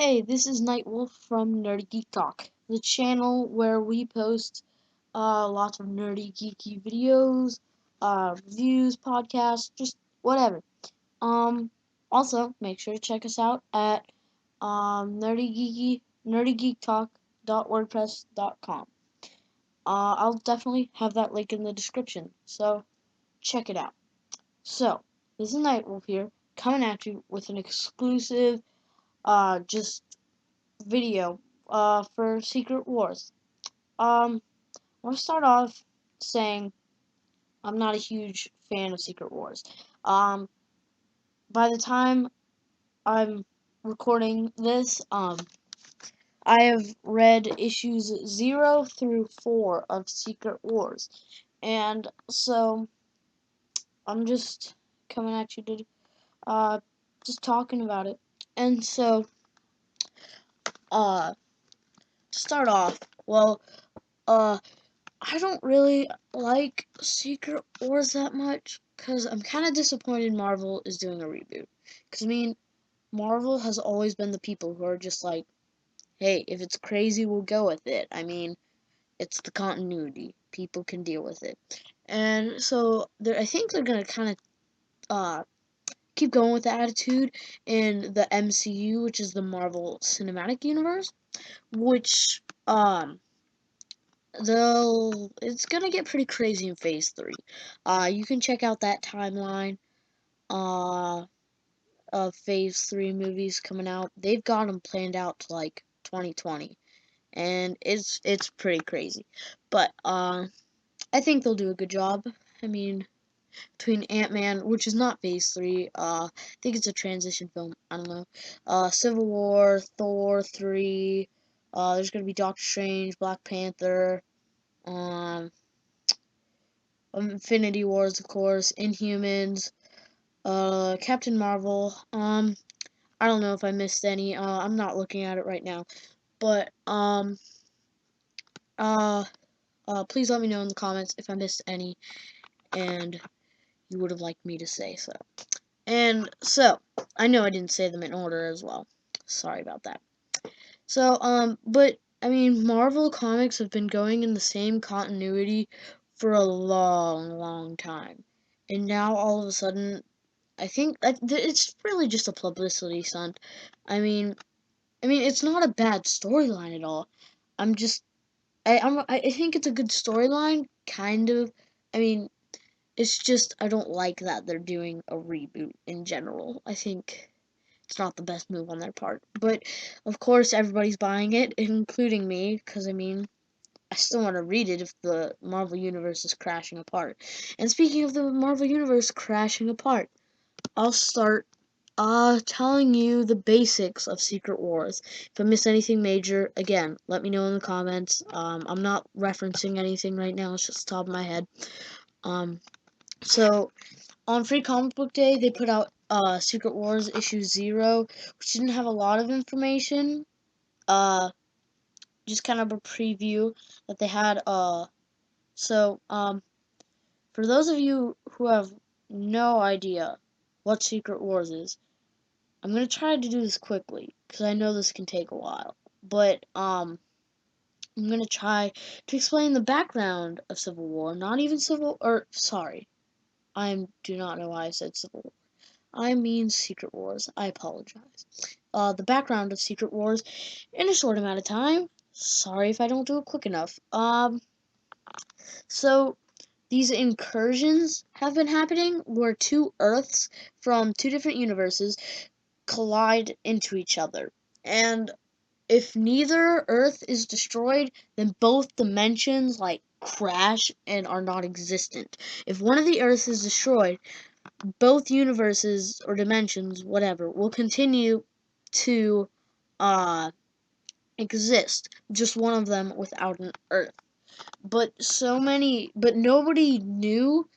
Hey, this is NightWolf from Nerdy Geek Talk, the channel where we post lots of nerdy geeky videos, reviews, podcasts, just whatever. Also make sure to check us out at nerdygeektalk.wordpress.com. I'll definitely have that link in the description, so check it out. So, this is NightWolf here, coming at you with an exclusive just video for Secret Wars. I want to start off saying I'm not a huge fan of Secret Wars. By the time I'm recording this, I have read issues 0 through 4 of Secret Wars, and so I'm just coming at you to just talking about it. And so to start off, well, I don't really like Secret Wars that much because I'm kind of disappointed Marvel is doing a reboot. Because, I mean, Marvel has always been the people who are just like, hey, if it's crazy, we'll go with it. I mean, it's the continuity. People can deal with it. And so I think they're going to kind of keep going with the attitude in the MCU, which is the Marvel Cinematic Universe, which though it's gonna get pretty crazy in Phase 3. You can check out that timeline of Phase 3 movies coming out. They've got them planned out to like 2020, and it's pretty crazy. But I think they'll do a good job. I mean, between Ant-Man, which is not Phase 3, I think it's a transition film. I don't know. Civil War, Thor 3. There's gonna be Doctor Strange, Black Panther. Infinity Wars, of course, Inhumans, Captain Marvel. I don't know if I missed any. I'm not looking at it right now, but please let me know in the comments if I missed any, and you would have liked me to say so. And so, I know I didn't say them in order as well. Sorry about that. So, but I mean, Marvel comics have been going in the same continuity for a long, long time. And now all of a sudden, I think that it's really just a publicity stunt. I mean, it's not a bad storyline at all. I'm just, I think it's a good storyline, kind of. I mean, it's just I don't like that they're doing a reboot in general. I think it's not the best move on their part. But of course, everybody's buying it, including me, because I mean, I still want to read it if the Marvel Universe is crashing apart. And speaking of the Marvel Universe crashing apart, I'll start telling you the basics of Secret Wars. If I miss anything major, again, let me know in the comments. I'm not referencing anything right now, it's just the top of my head. So on Free Comic Book Day, they put out Secret Wars issue 0, which didn't have a lot of information. Just kind of a preview that they had. So for those of you who have no idea what Secret Wars is, I'm gonna try to do this quickly because I know this can take a while. But I'm gonna try to explain the background of Civil War. Not even sorry, I do not know why I said Civil War. I mean Secret Wars. I apologize. The background of Secret Wars in a short amount of time. Sorry if I don't do it quick enough. So these incursions have been happening where two Earths from two different universes collide into each other. And if neither Earth is destroyed, then both dimensions like crash and are not existent. If one of the Earths is destroyed, both universes or dimensions, whatever, will continue to exist. Just one of them without an Earth. But nobody knew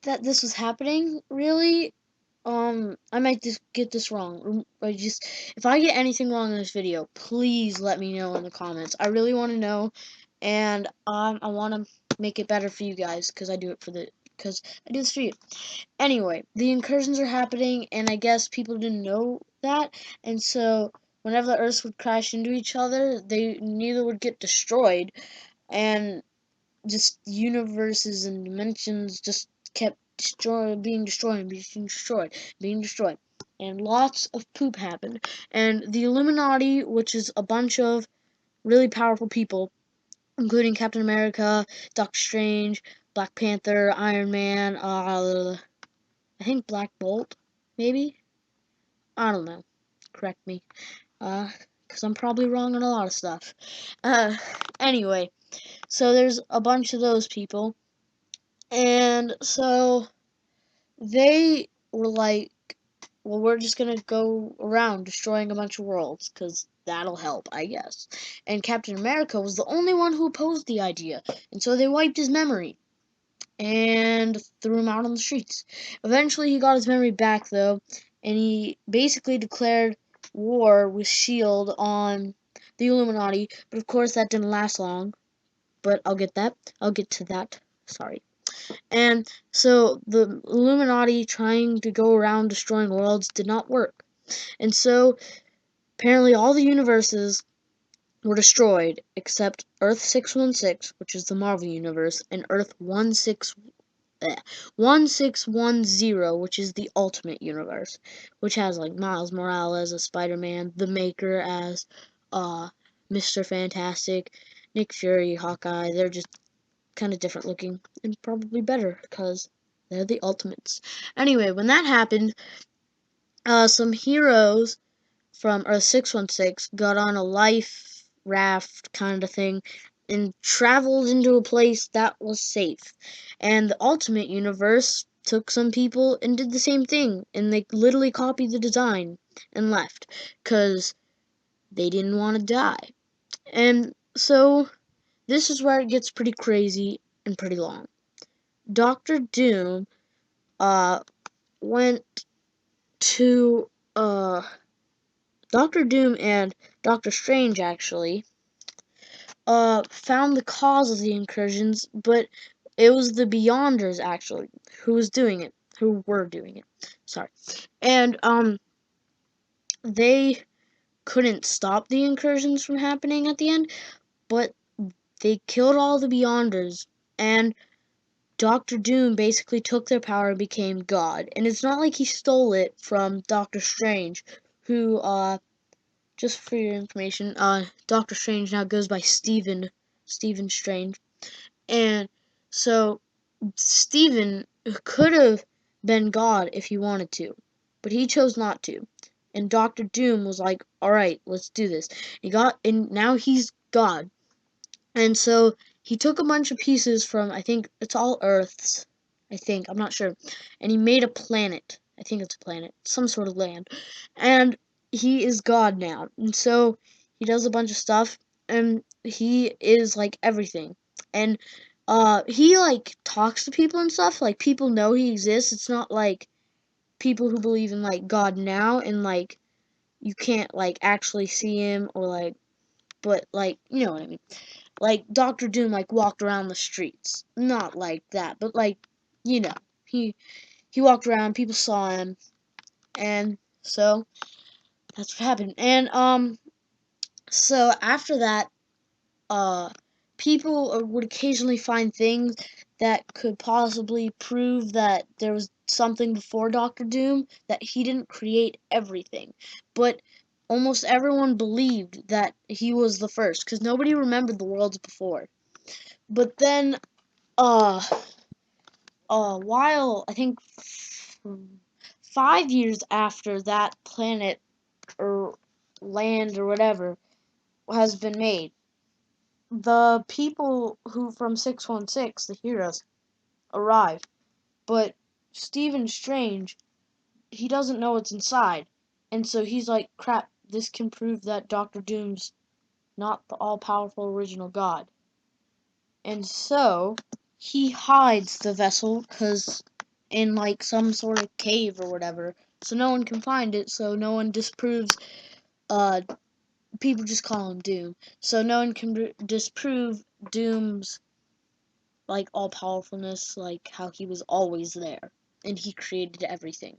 that this was happening, really. I might just get this wrong. If I get anything wrong in this video, please let me know in the comments. I really want to know, and I want to make it better for you guys because I do this for you. Anyway, the incursions are happening, and I guess people didn't know that, and so whenever the Earths would crash into each other, they neither would get destroyed, and just universes and dimensions just kept being destroyed, being destroyed. And lots of poop happened. And the Illuminati, which is a bunch of really powerful people, including Captain America, Doctor Strange, Black Panther, Iron Man, I think Black Bolt, maybe? I don't know. Correct me. Because I'm probably wrong on a lot of stuff. Uh, anyway, so there's a bunch of those people. And so they were like, well, we're just gonna go around destroying a bunch of worlds, because that'll help, I guess. And Captain America was the only one who opposed the idea, and so they wiped his memory and threw him out on the streets. Eventually, he got his memory back, though, and he basically declared war with S.H.I.E.L.D. on the Illuminati, but of course that didn't last long. But I'll get to that. Sorry. And so the Illuminati trying to go around destroying worlds did not work. And so apparently all the universes were destroyed except Earth 616, which is the Marvel universe, and Earth 1610, which is the Ultimate Universe, which has like Miles Morales as Spider-Man, The Maker as Mr. Fantastic, Nick Fury, Hawkeye. They're just kind of different looking and probably better because they're the Ultimates. Anyway, when that happened, some heroes from Earth 616 got on a life raft kind of thing and traveled into a place that was safe. And the Ultimate Universe took some people and did the same thing, and they literally copied the design and left because they didn't want to die. And so this is where it gets pretty crazy and pretty long. Doctor Doom went to Doctor Doom and Doctor Strange actually found the cause of the incursions, but it was the Beyonders actually who were doing it. Sorry. And they couldn't stop the incursions from happening at the end, but they killed all the Beyonders, and Doctor Doom basically took their power and became God. And it's not like he stole it from Doctor Strange, who just for your information, Doctor Strange now goes by Stephen Strange. And so Stephen could have been God if he wanted to, but he chose not to. And Doctor Doom was like, "Alright, let's do this." And now he's God. And so he took a bunch of pieces from, I think it's all Earths. I'm not sure. And he made a planet. I think it's a planet, some sort of land. And he is God now. And so he does a bunch of stuff, and he is like everything. And he like talks to people and stuff. Like people know he exists. It's not like people who believe in like God now and like you can't like actually see him or like, but like you know what I mean. Like Doctor Doom like walked around the streets. Not like that, but like you know, he he walked around, people saw him, and so that's what happened. And so after that, uh people would occasionally find things that could possibly prove that there was something before Doctor Doom, that he didn't create everything. But almost everyone believed that he was the first cuz nobody remembered the worlds before. But then uh while I think 5 years after that planet or land or whatever has been made, the people who from 616, the heroes, arrive. But Stephen Strange, he doesn't know what's inside. And so he's like, crap, this can prove that Doctor Doom's not the all-powerful original god. And so he hides the vessel because in like some sort of cave or whatever, so no one can find it, so no one disproves uh people just call him Doom, so no one can disprove Doom's like all powerfulness, like how he was always there and he created everything.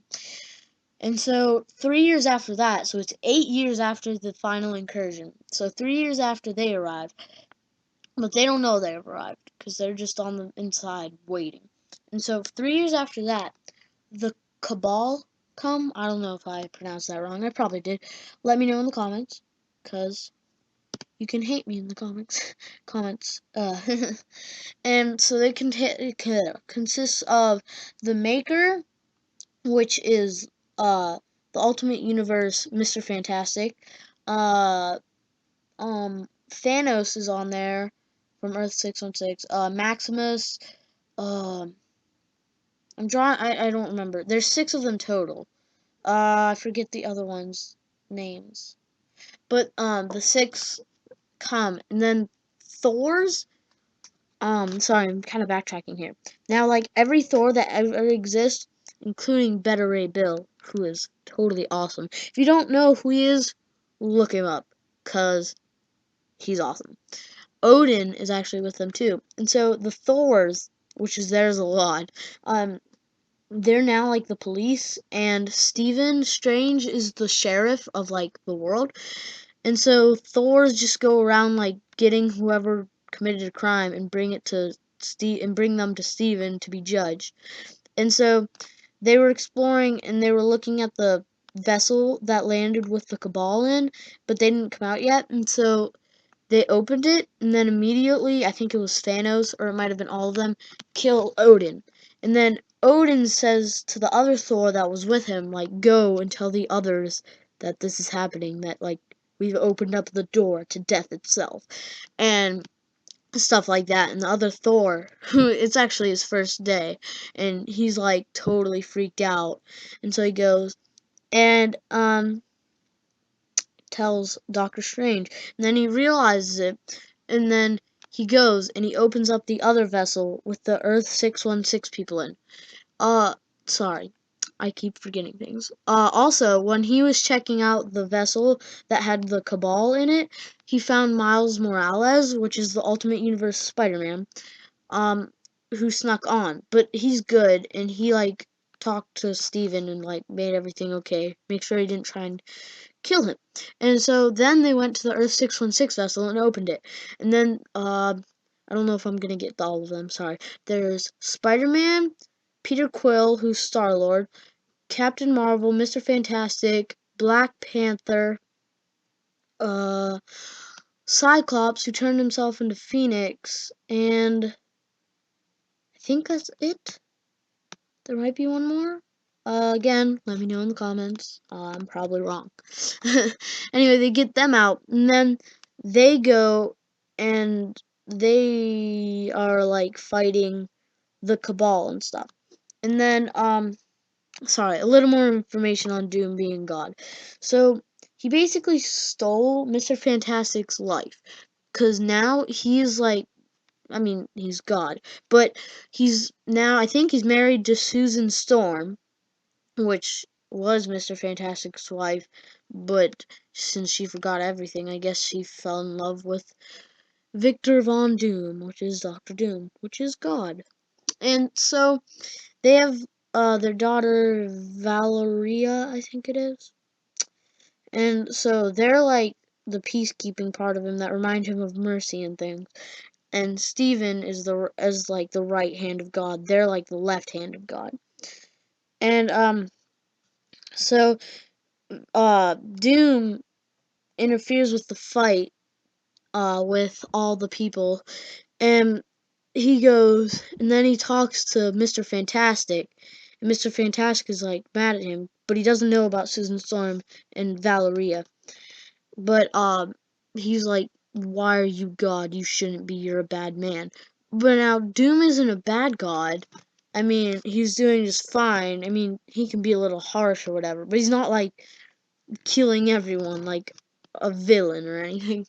And so 3 years after that, so it's 8 years after the final incursion. So 3 years after they arrive, but they don't know they've arrived because they're just on the inside waiting. And so 3 years after that, the Cabal come. I don't know if I pronounced that wrong. I probably did. Let me know in the comments, because you can hate me in the comments. And so they consists of the Maker, which is the Ultimate Universe, Mr. Fantastic. Uh, Thanos is on there from Earth 616. Maximus. Um, I'm drawing. I don't remember. There's 6 of them total. I forget the other ones' names. But the 6 come, and then Thor's. Sorry, I'm kind of backtracking here. Now, like every Thor that ever exists, including Beta Ray Bill, who is totally awesome. If you don't know who he is, look him up, cause he's awesome. Odin is actually with them too, and so the Thors, which is there's a lot. They're now like the police, and Stephen Strange is the sheriff of like the world. And so Thor's just go around like getting whoever committed a crime and bring them to Stephen to be judged. And so they were exploring and they were looking at the vessel that landed with the Cabal in, but they didn't come out yet. And so they opened it, and then immediately, I think it was Thanos, or it might have been all of them, kill Odin. And then Odin says to the other Thor that was with him, like, go and tell the others that this is happening, that, like, we've opened up the door to death itself. And stuff like that. And the other Thor, who it's actually his first day, and he's, like, totally freaked out. And so he goes, and, tells Doctor Strange, and then he realizes it, and then he goes and he opens up the other vessel with the Earth 616 people in. Sorry, I keep forgetting things. Also, when he was checking out the vessel that had the Cabal in it, he found Miles Morales, which is the Ultimate Universe Spider-Man, who snuck on, but he's good, and he, like, talked to Steven and, like, made everything okay, make sure he didn't try and kill him. And so then they went to the Earth 616 vessel and opened it. And then, I don't know if I'm gonna get all of them, sorry. There's Spider-Man, Peter Quill, who's Star-Lord, Captain Marvel, Mr. Fantastic, Black Panther, Cyclops, who turned himself into Phoenix, and I think that's it. There might be one more. Again, let me know in the comments. I'm probably wrong. Anyway, they get them out, and then they go and they are like fighting the Cabal and stuff. And then, sorry, a little more information on Doom being God. So, he basically stole Mr. Fantastic's life, because now he's like, I mean, he's God, but he's now, I think he's married to Susan Storm, which was Mr. Fantastic's wife, but since she forgot everything, I guess she fell in love with Victor Von Doom, which is Doctor Doom, which is God. And so they have their daughter Valeria, I think it is. And so they're like the peacekeeping part of him that remind him of mercy and things. And Stephen is like the right hand of God. They're like the left hand of God. And so Doom interferes with the fight with all the people, and he goes and then he talks to Mr. Fantastic, and Mr. Fantastic is like mad at him, but he doesn't know about Susan Storm and Valeria. But he's like, why are you God? You shouldn't be, you're a bad man. But now Doom isn't a bad God. I mean, he's doing just fine. I mean, he can be a little harsh or whatever, but he's not like killing everyone like a villain or anything.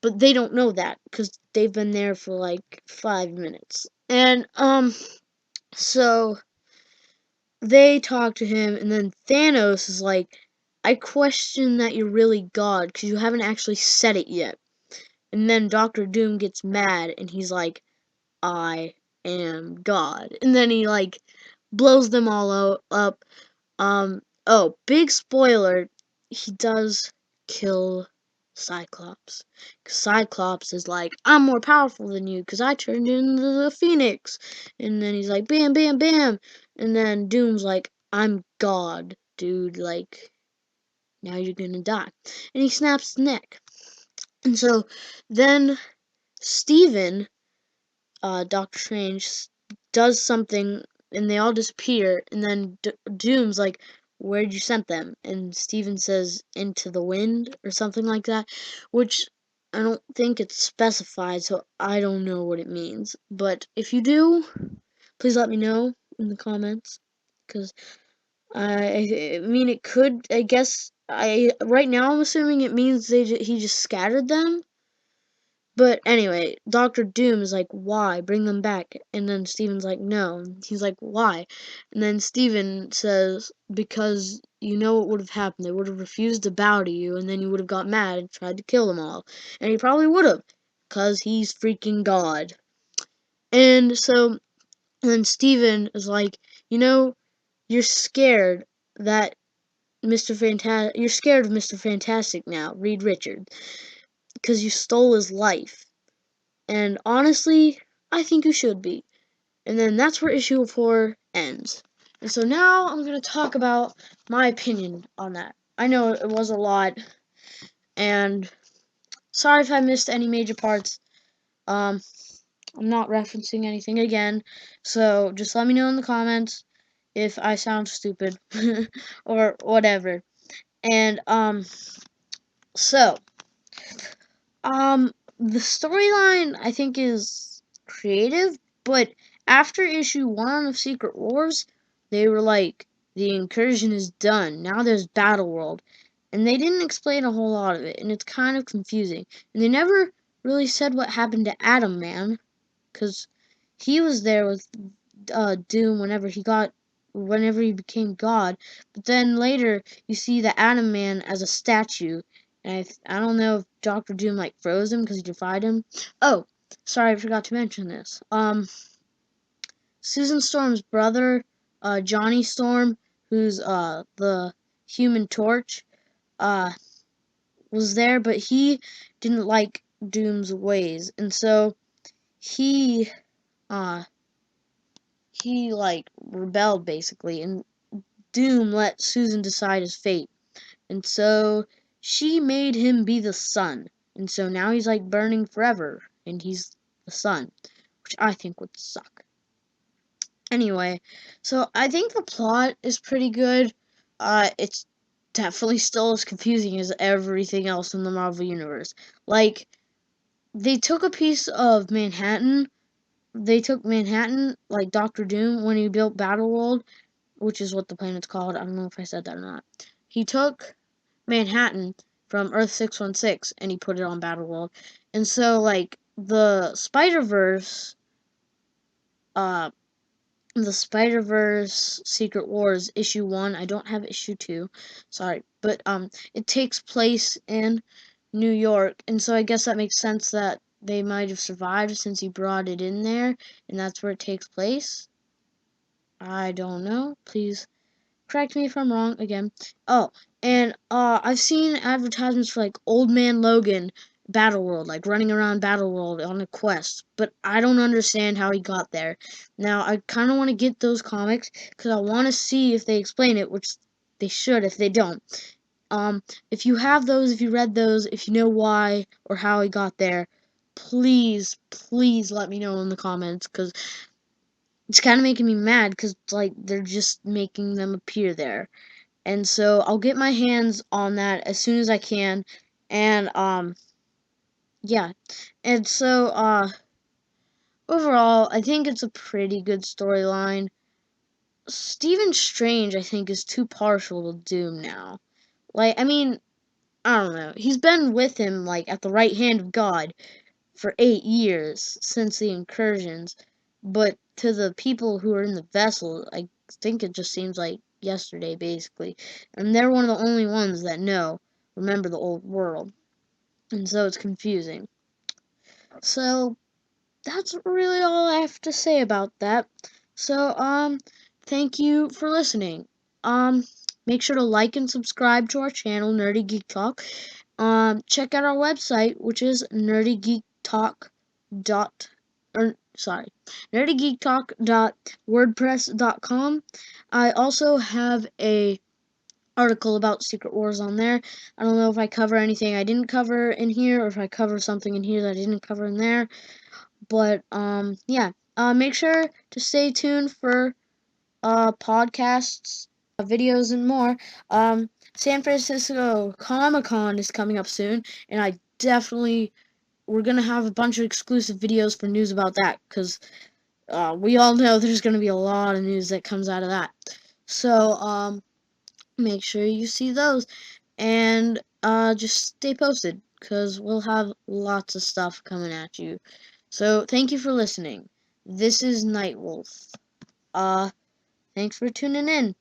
But they don't know that because they've been there for like 5 minutes. And so they talk to him, and then Thanos is like, I question that you're really God because you haven't actually said it yet. And then Doctor Doom gets mad and he's like, I am God. And then he like blows them all up. Oh, big spoiler, he does kill Cyclops. 'Cause Cyclops is like, I'm more powerful than you because I turned into the Phoenix. And then he's like, bam, bam, bam. And then Doom's like, I'm God, dude. Like, now you're gonna die. And he snaps his neck. And so then Steven, Doctor Strange, does something and they all disappear. And then Doom's like, where'd you send them? And Steven says, into the wind or something like that, which I don't think it's specified, so I don't know what it means. But if you do, please let me know in the comments, because I mean, it could, I guess, right now I'm assuming it means he just scattered them. But anyway, Doctor Doom is like, why? Bring them back. And then Steven's like, no. He's like, why? And then Steven says, because you know what would have happened. They would have refused to bow to you, and then you would have got mad and tried to kill them all. And he probably would have, because he's freaking God. And so, and then Steven is like, you know, you're scared that you're scared of Mr. Fantastic now, Reed Richards, because you stole his life. And honestly, I think you should be. And then that's where issue 4 ends. And so now I'm going to talk about my opinion on that. I know it was a lot, and sorry if I missed any major parts. I'm not referencing anything again, so just let me know in the comments if I sound stupid or whatever. And so the storyline I think is creative, but after issue 1 of Secret Wars, they were like, the incursion is done. Now there's Battle World. And they didn't explain a whole lot of it, and it's kind of confusing. And they never really said what happened to Atom Man, because he was there with Doom whenever he became God. But then later you see the Atom Man as a statue, and I don't know if Doctor Doom like froze him because he defied him. Oh, sorry, I forgot to mention this. Susan Storm's brother, Johnny Storm, who's the Human Torch, uh was there, but he didn't like Doom's ways, and so he uh he like rebelled basically, and Doom let Susan decide his fate. And so she made him be the sun. And so now he's like burning forever, and he's the sun, which I think would suck. Anyway, so I think the plot is pretty good. It's definitely still as confusing as everything else in the Marvel Universe. Like, they took a piece of Manhattan. They took Manhattan, like Doctor Doom, when he built Battleworld, which is what the planet's called. I don't know if I said that or not. He took Manhattan from Earth 616 and he put it on Battleworld. And so, like, uh, the Spider-Verse Secret Wars issue 1, I don't have issue 2, sorry, but, it takes place in New York, and so I guess that makes sense that they might have survived since he brought it in there, and that's where it takes place. I don't know, please correct me if I'm wrong again. Oh, and I've seen advertisements for like Old Man Logan Battleworld, like running around Battleworld on a quest, but I don't understand how he got there. Now I kind of want to get those comics because I want to see if they explain it, which they should if they don't. If you have those, if you read those, if you know why or how he got there, please, please let me know in the comments because it's kind of making me mad because like they're just making them appear there. And so I'll get my hands on that as soon as I can. And yeah. And so overall, I think it's a pretty good storyline. Stephen Strange, I think, is too partial to Doom now. Like, I mean, I don't know. He's been with him like at the right hand of God for 8 years since the incursions, but to the people who are in the vessel, I think it just seems like yesterday, basically. And they're one of the only ones that remember the old world. And so it's confusing. So that's really all I have to say about that. So, thank you for listening. Um, Make sure to like and subscribe to our channel, Nerdy Geek Talk. Check out our website, which is nerdygeektalk.wordpress.com. I also have a article about Secret Wars on there. I don't know if I cover anything I didn't cover in here, or if I cover something in here that I didn't cover in there. But yeah. Make sure to stay tuned for podcasts, videos, and more. San Francisco Comic-Con is coming up soon, and we're gonna have a bunch of exclusive videos for news about that, because we all know there's gonna be a lot of news that comes out of that. So make sure you see those, and just stay posted, because we'll have lots of stuff coming at you. So thank you for listening. This is NightWolf. Thanks for tuning in.